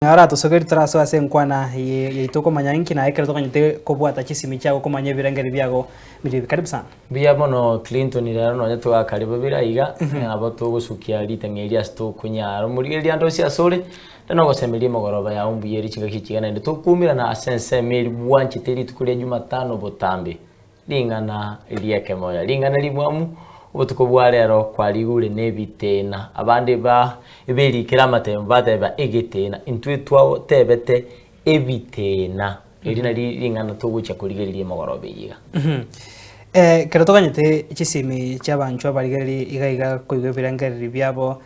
Ahora tusogeri turaso ase nkwana yitoko manyanki na ekero tokanyite kobwata chisimi chako komanya birengeri byago biri karibu sana. Bia bono Clinton rero no nyatwa karibu biraiga abo tugusukia ritengeria sto kunyaro muri ria ndo cia sore no gosemeria mogoroba ya umbu yeri chinga kichigana ndi tukumira na asense meri bwanchi teri tukuria Jumatano botambe lingana ilieke moya lingana libwamu ubutuko bwa rero kwa ligure nebitena abandi ba iberi kiramate bateba egitena intwitwa tebete ebitena irina lingana tugucha kuligeriria mogoroba yiga kero tokanyite chisimi cy'abantu abarigeri igaiga kuiga birengeri byabo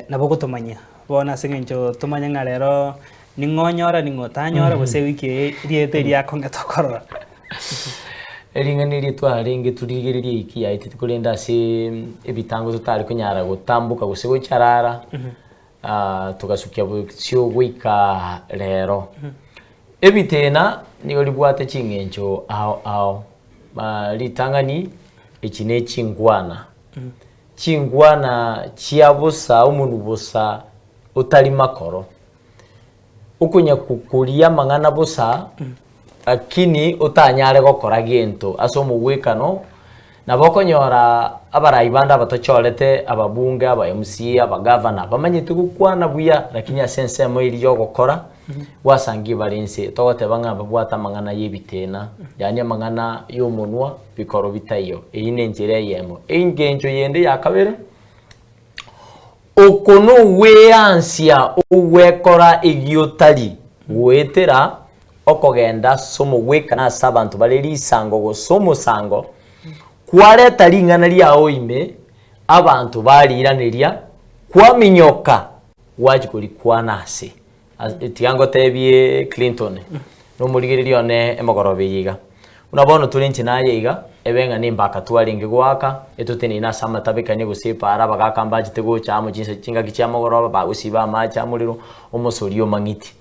nabo gutomanya bona singenjo tumanya nga rero ningonyora ningotanyora bose wiki riete ria kongetokora Eringani ritwa ringi turigiririe iki ya iti kurenda se ebitango tutari kunyara gutambuka gusego cyarara tugasukia bukyo gwika rero ebitena niyo libwate cingenjo ao litangani ikine cingwana cingwana ciabusa umuntu busa utari makoro ukunya kukulia mangana busa akini utanyare gokora gento aso mugwikano nabokonyora abarayibanda batochorete ababunge aba MC aba governor bamanyite gukwana buya lakini asense moiri yo gokora wasangi barense togote banga babwata mangana yebitena yani mangana yomunwa bikoro bitayo eyine njere yemo engenjo yende yakabere okono weansia uwekora igiotari wetera okogenda somo gwekana sabantu baleri sango go somo sango kwareta lingana lyawo ime abantu baliraniria kwaminyoka wajikuri kwanase tiango tebie Clinton no murigirio ne emogorobe yiga unabona tulinchi naye yiga ebenga nimbaka twalinge gwaka etuteni na sama tabekanye gusipa araba gakambaje tego cyamo jinse kinga kicyamogoroba bagusiba amacha muriro umusorio mangiti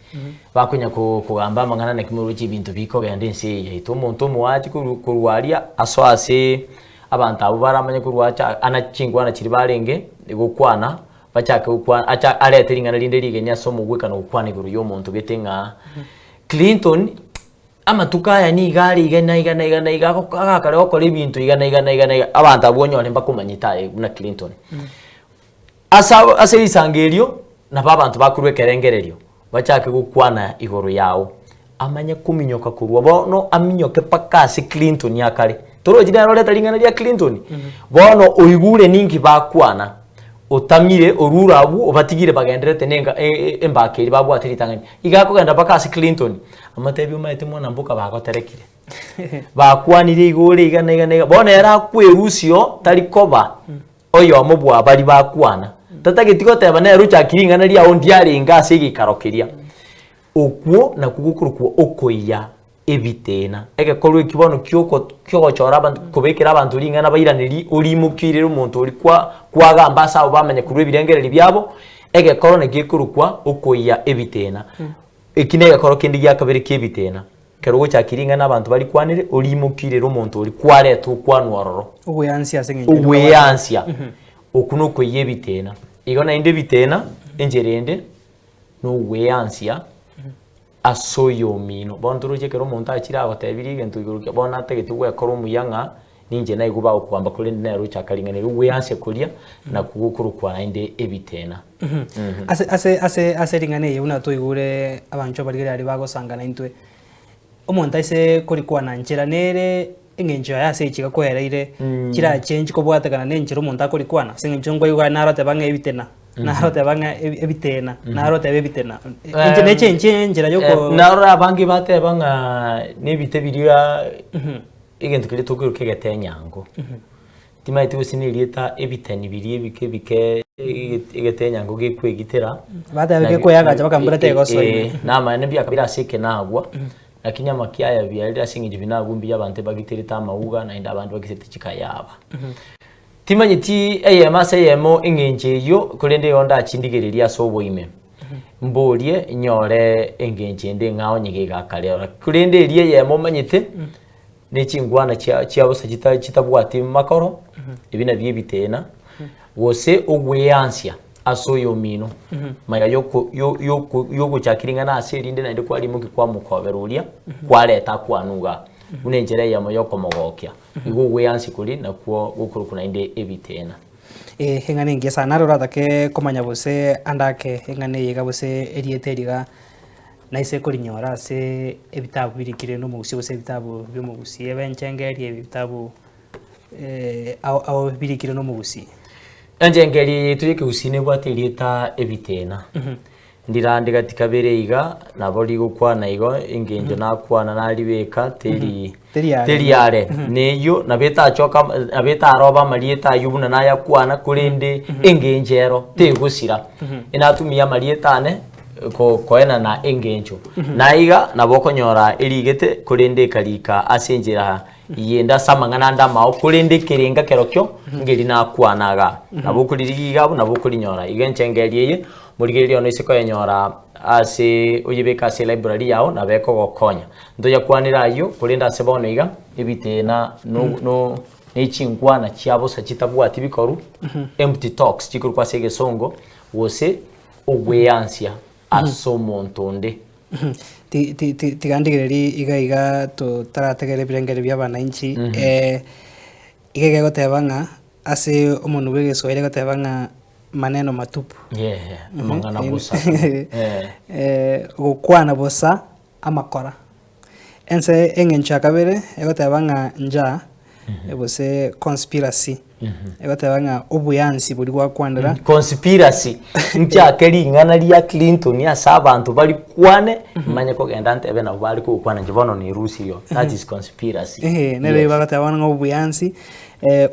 bakunya kugamba mangana na kimuruki ibintu biko gandense yito umuntu muwaji kurwaria aswase abantu abo baramanye kurwacha anachingwana kiri barenge gukwana bachake gukwana acha aleteringa linde ligenya somo gwekana gukwana iguru yo muntu getenga Clinton amatukaya ni gari igana ko kare okora ibintu igana abantu abonyone bakumanyita na Clinton asa isangerio na babantu bakurwe kerengererio bachake gukwana igoro yawo amanye kuminyoka kurwa bono aminyoke pakasi Clinton yakare toro jina roleta lingana lya Clinton bono uigure ningi bakwana utamire orurabu obatigire bagenderete nenga embakeri babwatiri tangani igako genda pakasi Clinton amatebi umaite mona mbuka bagoterekire bakwanire igore igana bono era kwerusio tarikoba oyo mubwa bari bakwana tatagitiko teba na rucha kiringana lya ondiari ngase igikarokeria okwo na kugukurukwo okoya ebitena egekorwe kibono kyoko chora abantu kubekera abantu lingana bayiraniri uri mukirira umuntu uri kwagamba asa bamenye kurwe birengereri byabo egekoro ne gikurukwa okoya ebitena ekinega koro kindi yakabere kebitena kerugo cha kiringana abantu bari kwanire uri mukirira umuntu uri kwaretu kwanwaroro ubuyansia sengenje ubuyansia okuno koye bitena igona inde bitena enjerende no weansia asoyo mino bonduruje kero monta akira abatebiri gento iguruke bona tegeti gwekora umuyanga ninje nayi guba okubamba kuri ndero cyakaringane weansia kuria na kugukuru kwa inde ebitena ase ringane yuna to igure abancho barigere ari bagosangana intwe omonta ise kuri kwa nanjera nere engenjo yase ikiga kohereire kira change ko bwategana nenjero umuntu akori kwana singenjo ngo yuga narote banga ebitena narote banga ebitena narote ebitena enje change njira yoko narora bangi bate banga nebite biria igento kire tokiro kegete nyango timaite usinirieta ebiteni birie bike igete nyango gekwegitera bate bike koyaga bakambura tego so na mane bya kabira sike nagwa lakini amakiaya byalira singi binagumbi y'abantu bagitereta amauga na inda abantu bagisete kikayaba timanyiti eyemo engenje yo kurende yonda kindigereria sobo ime mbolie nyore engenje nde ngaho nyigega kale kurende iriye yemo manyite nekingwana cyabose kitabwati makoro ibina byibitena wose ogweyansia aso yo mino maya yoko chakiringa na aseri inde naende kwali muki kwa mukoberuria kwareta kwanuga unenjera ya moyo komogokia igo gweyansi kuri nakuo gukurukuna inde ebitena hengane ngesa narora take komanya bose andake hengane yiga bose erieteriga naise kurinyora se ebitabu birikire no mugusi bose ebitabu byo mugusi ebenchengeri ebitabu au birikire no mugusi enjengeri tuyike usine gwatirieta ebitena ndirandika tikabere iga nabori gukwana igo ingenjo nakwana naribeka teriare neyo nabeta achoka nabeta aroba marieta yubuna na yakwana kurinde engenjero tegusira inatumia marieta ne koena na engenjo naiga nabokonyora erigete kurinde karika asenjera yenda samangana ndamao kurinde kirenga kerokyo ngeri nakwanaga nabokuririga nabokurinyora igenchengeriye murigerio no iseko yenyora ase uyibeka ase library yao nabeko gokonya ndoya kwanira ayo kurinda ase bono iga ibitena no nechingwa na chiabo sachitabwati bikoru empty talks chikuru kwa sege songo wose ogweyansia aso montonde tigandigireri iga to tarategere birengere by'abana inchi igege gotebanga ase omuntu wegesoire gotebanga maneno matupu mangana bosa gukwana bosa amakora ense engencha kabere egotebanga nja ebose conspiracy egotebanga obuyansi buri gwakwandira conspiracy ncha keringana lia Clinton ya sabantu bali kwane manye ko genda ntebe na bali ko kwana njibono ni Rusio that is conspiracy nere bagotebanga obuyansi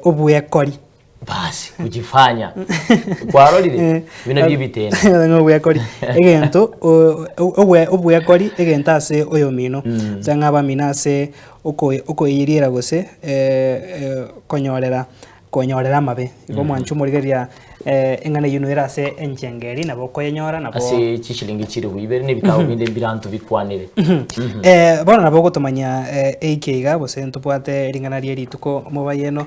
obuyekori basi kujifanya kwarorire bino byibitena ngo buyakori egento obuyakori egentase oyo mino zanga baminase uko yirira gose konyorera mabe igo mwanchu murigeria engane yunwera se enchengeri nabo koyenyora nabo ase chishilingi chiri bibere ne bitawo binde birantu bikwanire bona nabo gotomanya eikiga bose ntupwate ringana rieri tuko mobayeno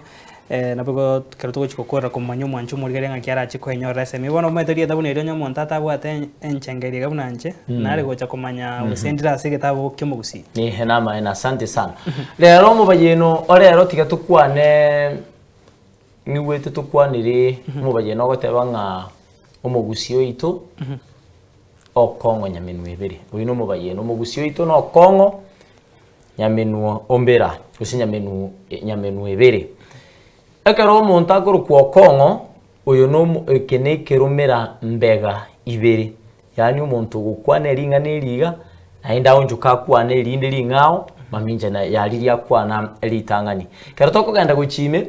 nabwo karutuko chikokora kumanyo mwanchu murigere ngakiara chikohenyora se mibono meteria tabu neryo nyomo ntata bwate enchengeri gabunanje nare gocha kumanya usendira se gitabo kyomugusi ni henama ena asante sana lero mubayeno orero tiga tukwane niwete tukwanire mubayeno gotebanga omugusio ito okongo nyamenwe ebere uyu mubayeno omugusio ito no kongo nyamenwo ombera usinyamenwo nyamenwe ebere ekero omuntu akuru kwa kongo uyu no kene kerumera mbega ibere yani omuntu gukwana ringana eriga nainda onjuka kwana erinde ringao maminja na yariria kwana eritangani kero tokogenda guchime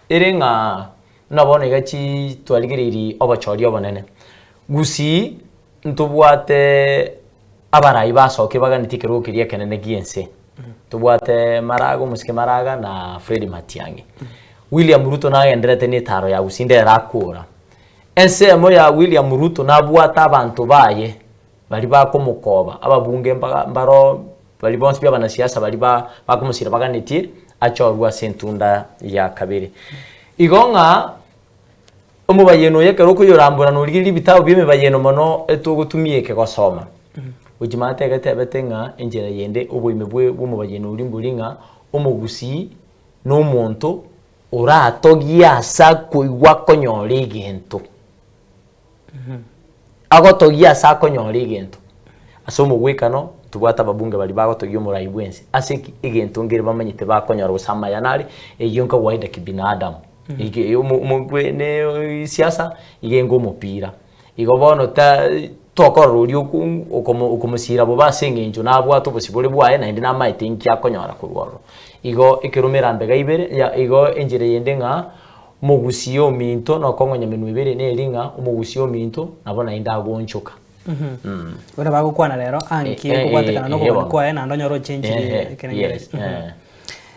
erenga nabone gachi twaligiriri obachori obonene gusi ntubwate abarai basoke baganitikero kiria kenene giense tubwate marago musike maraga na Fred Matiang'i William Ruto na enderete ni taro ya usinde rakura ensemo ya William Ruto na bwata abantu baye bali bakumukoba ababunge mbaro bali bonse byabana siasa bali bakumusira baganitie achorwa sentunda ya kabiri igonga omubayeno yekero kuyorambura nurigiri bitabo by'emibayeno mono etugutumieke gosoma ujimate gatebetenga enjera yende obuime bw'omubayeno urimburinga omugusi no muntu uratogia asa kuigwa konyora egento agotogia asa konyora egento ase omugwikano tubwata ababunge bali bagotogia omurai bwensi ase egento ngere bamanyite bakonyora gusama yanari eyonka waida kibinadamu ige omugwe ne siasa igengo omupira igo bono ta tokorori okumusira bo basengenjo nabwato bosibore bwaye na ndina maite nkia konyora kurworo igo ikirumira mbega ibere ya igo enjere yendenga mugusio minto no kongo nyamenwe ibere ne ringa umugusio minto nabona inda gonchoka bona bagukwana rero anki kubwatekana no kubikwaye na ndonyoro change kenengere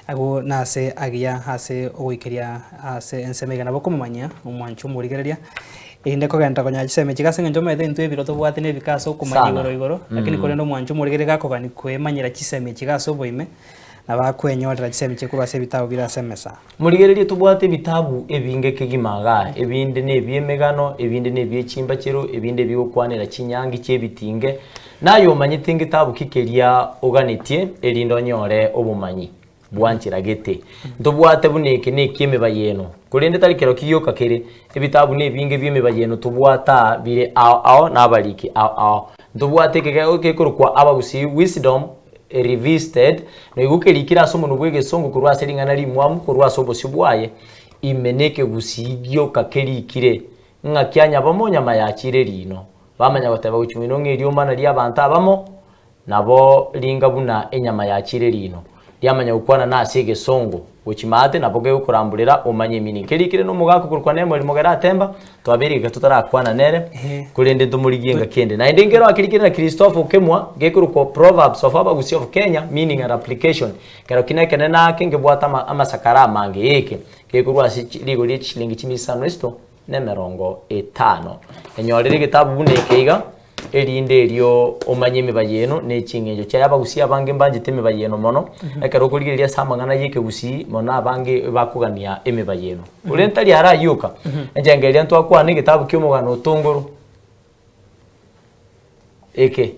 ago nase agia hase oguikeria ase ensemega nabo kumanya omwanchu murigereria inde kogenda konya giseme kigasenge njome into ebiro to bwate ne bikaso kumanya igoro lakini kore no mwanchu murigerega kogani kwemanyira kiseme kigaso boime na bakwenyorera gisemi chekuru ase bitabu birasemesa murigererie tubwate bitabu ebinge kegimaga ebinde ne ebyemegano ebinde ne ebyechimba chero ebinde byokwanira chinyangi chebitinge nayo manyite ngitabu kikeria oganetie erindo nyore obumanyi bwanchira gete tubwate buneke ne kiemeba yeno kurinde tarikero kiyoka kere ebitabu ne ebinge byemeba yeno tubwata bire ao nabaliki ao tubwate kekorukwa abagusi wisdom revisited no igukerikira somo nubwege songo kurwa seringana limwamu kurwa sobo sibwaye imeneke gusigyo kakerikire nga kyanya bamonya mayakire rino bamanya bataba guchumino ngerio mana lia banta abamo nabo linga buna enyama yakire rino lyamanya gukwana na asige songo gukimate naboge gukurambulira omanye mini kerikire no mugako kurukwa nemo limogera temba twabiriga tutarakwana nere kurende ndumuligienga kende na ndengero akirikire na Christopher Kemwa gekurukwa Proverbs of Abagusi of Kenya meaning and application kero kinekene na kenge bwata amasakara mange yeke gekurwa ligo lichilingi chimisano esto nemerongo 5 enyorere gitabu bunekeiga erinde eryo omanye mibayeno nechingenjo cya abagusi abange mbanje temibayeno mono ekero kurigiria samangana yeke gusi mono abange bakugania emibayeno urentari arayuka enjengeria ntwakwana gitabu kyomugano tongoro eke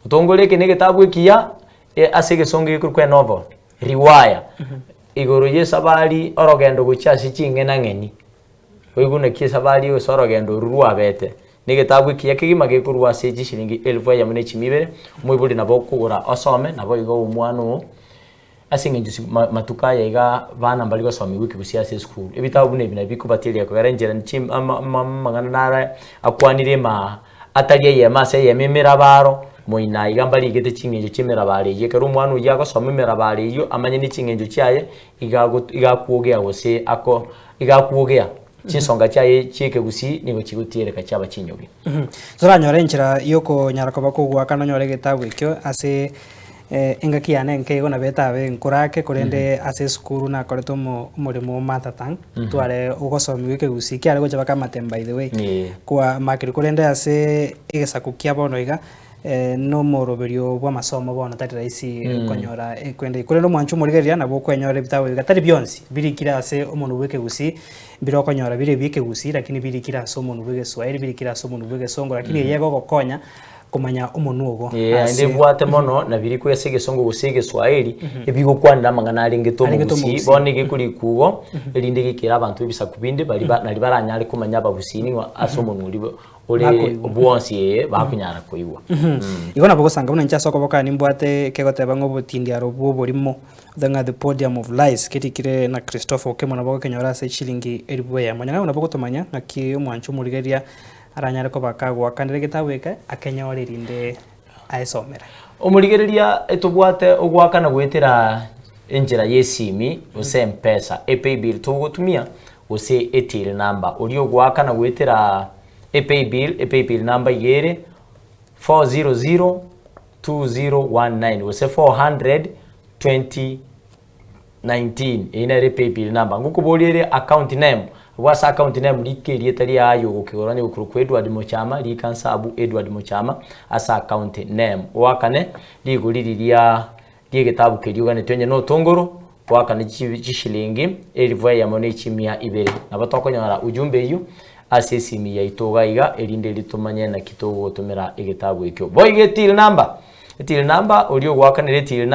tongoro eke ne gitabu kiya asege songe kurukwe novel riwaya igoro yesabali orogendo guchasi chingena ngeni oigune kisabali osorogendo ruruabete ni gitabu kiya kigima gekurwa seji shilingi 1000 ya mune chimibere mwibuli nabo kugura osome nabo igo umwano asingenjusi matuka yaiga bana mbali gosomi wiki busiase school ebitabu ne bina bikubatiria ko yarenjera nchim mangana nara akwanire ma atari ye mase ye mimira baro moina igambali gete chingenjo chimera bare ye kero umwano yago somimera bare yo amanye ni chingenjo cyaye igakuogea gose ako igakuogea chinsonga cyaye chike gusi nigo kigutiereka cyaba kinyobi zoranyore nchira yoko nyarako bakugwa kana nyore gitabu ikyo ase engaki yane nkego na betabe nkurake kurende ase skuru na koreto umurimo matatang tware ugosomi wike gusi kyare gocha bakamatemba by the way kwa makiri kurende ase egesakukia bono iga no moroberio bwa masomo bono tati raisi konyora kwende kurendo mwanchu murigeria nabo kwenyora bitabu gatari byonsi birikira ase umuntu wike gusi biro konyora bire bike gusi lakini birikira ase umuntu wike Swahili birikira ase umuntu wike Songo lakini yego gokonya kumanya umuntu ugo ande bwate mono na biri kwesege Songo gusege Swahili ebigo kwanira mangana alingeto mugusi bone gekuri kugo elinde gikira abantu bisa kubinde bali nali baranyale kumanya abagusini ase umuntu uribo ole obwonsi bakunyara koiwa igona bogosanga buna nchaso koboka nimbwate kegoteba ngo butindi arobo borimo the podium of lies kitikire na Christopher Okemo na bogo kenyora se chilingi eribuya manyanga una bogo tomanya ngaki umwanchu murigeria aranyare ko bakagwa kandire gitabweka akenyora irinde aesomera omurigeria etobwate ogwakana gwetera enjira yesimi ose mpesa epay bill tugotumia ose etil number ori ogwakana gwetera epay bill number yere 4002019 ose 42019 ina epay bill number ngukuboliere account name wasa account name likerie tari ayo gukigorani gukuru Edward Mochama likansabu Edward Mochama asa account name wakane liguliriria ligetabu keriugane twenye no tongoro wakane chishilingi elivwa ya mone chimia ibere nabatokonyara ujumbe yu asesimi ya itogaiga erinde litumanye na kitogo gutumira igitabu ikyo boy getil number olio gwakane retil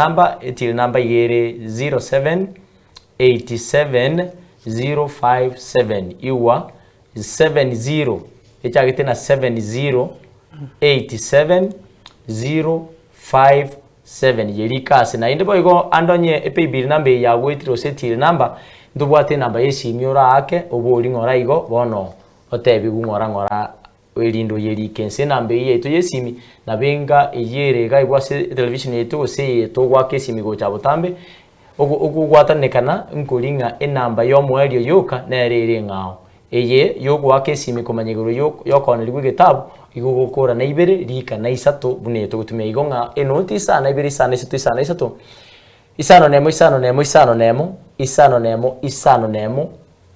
number yere 0787057 iwa 70 echagete na 7087057 yerika sena inde boygo andonye epay bill number ya wetiro setil number ndubwate number yesimiora ake oboli ngora igo bono otebi ngora elindo yerikense nambe yeto yesimi nabenga eyere ga ibwase television yeto se to gwake simi go chabutambe ogugwatanekana nkolinga enamba yomwelio yoka nerere ngao eye yogwake simi komanyegoro yokona ligwegetabu igugukora na ibere lika na isato buneto gutumia igonga enoti sana ibere sana isato isano nemo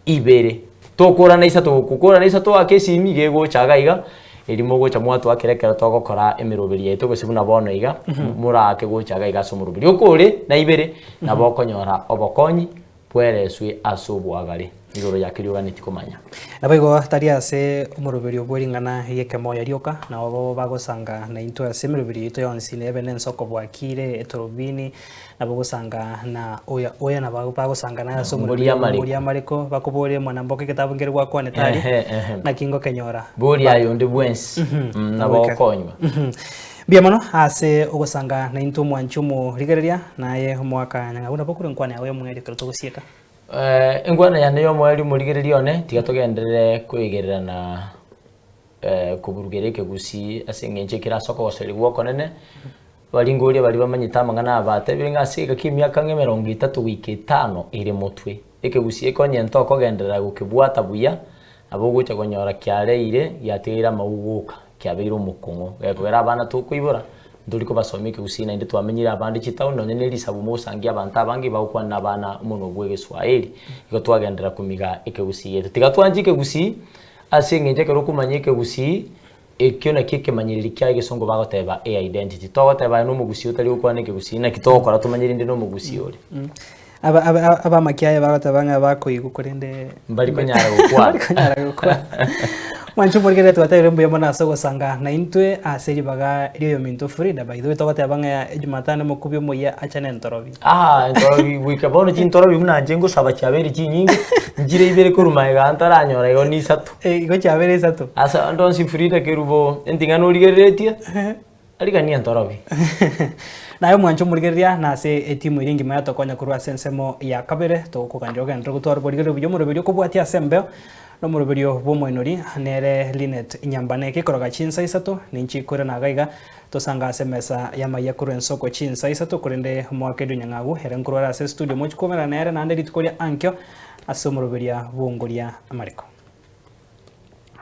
ibere tokora na isato kukora na isato akesimi gego chagaiga irimo gocha mwatu akirekera togokora emirubiri yetu gusibuna bono iga murake gochaga igaso murubiri okore na ibere na bokonyora obokonyi bwereswe asubwagari igoro yakiriuganiti kumanya nabaigo tari ase omurubiri obweringana yekemo yarioka na abo bagosanga na into ase emirubiri ito yonsi nebe nensoko bwakire etorobini nabo gosanga na oya na bagosanga na ase omurubiri amariko bakobore mwana mboke kitabu ngere gwakwane tari na kingo kenyora bori ayo ndi bwensi na bokonywa bia mono ase ogosanga na into mwanchumo rigereria naye mwaka nyang'una bokuru nkwane awe mweri kero togosieka engwana yane yo mweri murigereria one tiga tugenderere kwigerera na kuburugereke gusi ase ngenje kirasoko goseri gwoko nene baringoria bari bamanyita mangana abate biringa siga kimyaka 30 wiki 5 iri mutwe ekegusi ekonye ntoko genderera gukibwata buya abogucha konyora kyareire yatira mauguka kyabeiro mukungu gekogera abana tukuibura nduriko basomike gusina inde twamenyira abandi chitao none nelisabu musangia abantu abangi bakwa nabana muno bwege Swahili iko twagendera kumiga ekegusi yetu tiga twanjike gusi asingenje kero kumanyike gusi ekiona kike manyiriri kya gisongo bagoteba identity togoteba no mugusi utari ukwanike gusi na kitokora tumanyiri inde no mugusi ore aba makiaye bagotabanga bakoigukorende mbali konyara gukwa mwanchu borgere twataire mbuya mona asogo sanga na intwe aseri baga iriyo minto frida by the way togotabanga ya Jumatano mukubyo moya achane ntorobi ntorobi wikabono chintorobi muna njengo saba cyabere chinyingi njire ibere kuruma gantaranyora yo ni satu igo cyabere satu asa ndonsi frida kerubo entingano rigeretia arika ni ntorobi nayo mwancho murigeria na se etimu iringi maya tokonya kurwa sensemo ya kabere to kukanjoga ndro gutwara borigere byo murubiri ko bwati asembe no murubiri bo moinori nere Linet Inyambane kikoroga chinsa isato ninchi kure na gaiga tosanga semesa ya maya kuru ensoko chinsa isato kurende mwakedu nyangagu herenkurwa ase studio mochi komera nere na nderi tukoria ankyo ase murubiri bongoria amariko